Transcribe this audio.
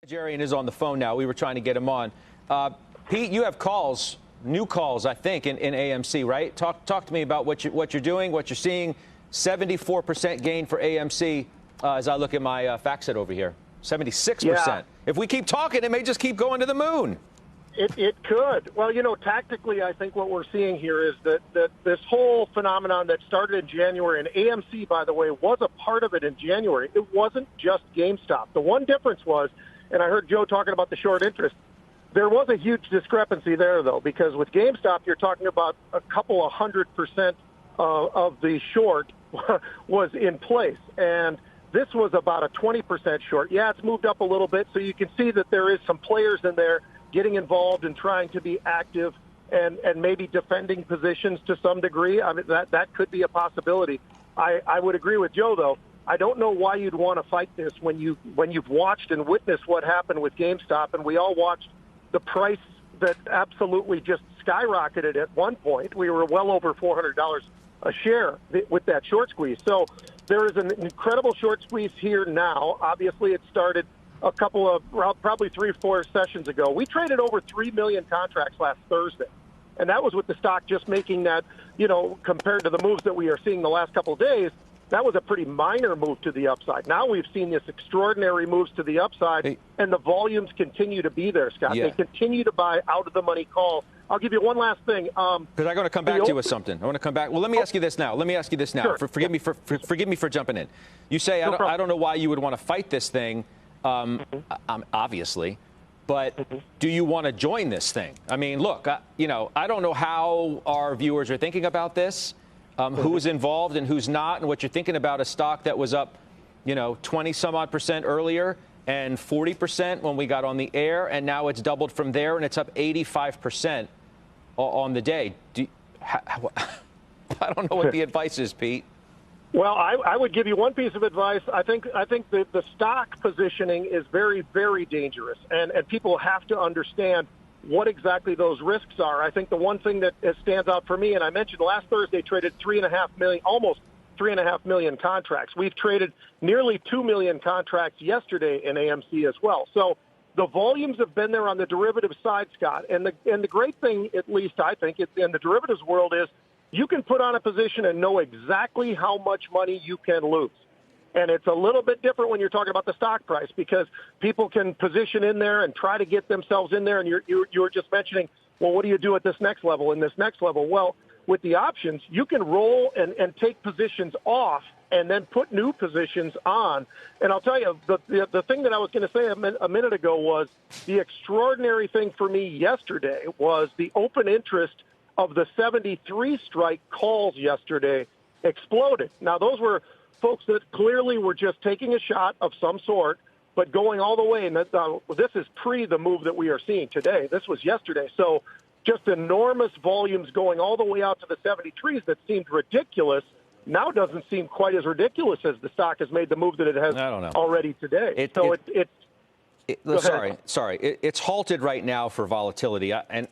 Najarian is on the phone now. We were trying to get him on. Pete, you have calls, new calls, I think, in AMC, right? Talk to me about what you're doing, what you're seeing. 74% gain for AMC as I look at my fact set over here. 76%. Yeah. If we keep talking, it may just keep going to the moon. It could. Well, tactically, I think what we're seeing here is that this whole phenomenon that started in January, and AMC, by the way, was a part of it in January. It wasn't just GameStop. The one difference was, and I heard Joe talking about the short interest, there was a huge discrepancy there, though, because with GameStop, you're talking about a couple of 100% of the short was in place. And this was about a 20% short. Yeah, it's moved up a little bit, so you can see that there is some players in there getting involved and trying to be active and maybe defending positions to some degree. I mean, that could be a possibility. I would agree with Joe, though. I don't know why you'd want to fight this when you've watched and witnessed what happened with GameStop, and we all watched the price that absolutely just skyrocketed at one point. We were well over $400 a share with that short squeeze. So there is an incredible short squeeze here now. Obviously, it started a couple of probably 3-4 sessions ago. We traded over 3 million contracts last Thursday, and that was with the stock just making that, compared to the moves that we are seeing the last couple of days, that was a pretty minor move to the upside. Now we've seen this extraordinary moves to the upside, and the volumes continue to be there, Scott. Yeah. They continue to buy out-of-the-money calls. I'll give you one last thing. Because I'm going to come back to you with something. I want to come back. Well, let me ask you this now. Sure. Forgive me for jumping in. You say, I don't know why you would want to fight this thing, obviously, but do you want to join this thing? I mean, look, I don't know how our viewers are thinking about this. Who's involved and who's not, and what you're thinking about a stock that was up, 20-some-odd% earlier and 40% when we got on the air, and now it's doubled from there, and it's up 85% on the day. I don't know what the advice is, Pete. Well, I would give you one piece of advice. I think that the stock positioning is very, very dangerous, and people have to understand what exactly those risks are. I think the one thing that stands out for me, and I mentioned last Thursday traded almost 3.5 million contracts. We've traded nearly 2 million contracts yesterday in AMC as well. So the volumes have been there on the derivative side, Scott. And the great thing, at least I think, in the derivatives world is you can put on a position and know exactly how much money you can lose. And it's a little bit different when you're talking about the stock price, because people can position in there and try to get themselves in there. And you were just mentioning, well, what do you do at this next level and this next level? Well, with the options, you can roll and take positions off and then put new positions on. And I'll tell you, the thing that I was going to say a minute ago was the extraordinary thing for me yesterday was the open interest of the 73 strike calls yesterday exploded. Now, those were folks that clearly were just taking a shot of some sort, but going all the way. And this is pre the move that we are seeing today. This was yesterday. So just enormous volumes going all the way out to the 73s that seemed ridiculous now doesn't seem quite as ridiculous as the stock has made the move that it has already today. It's halted right now for volatility. And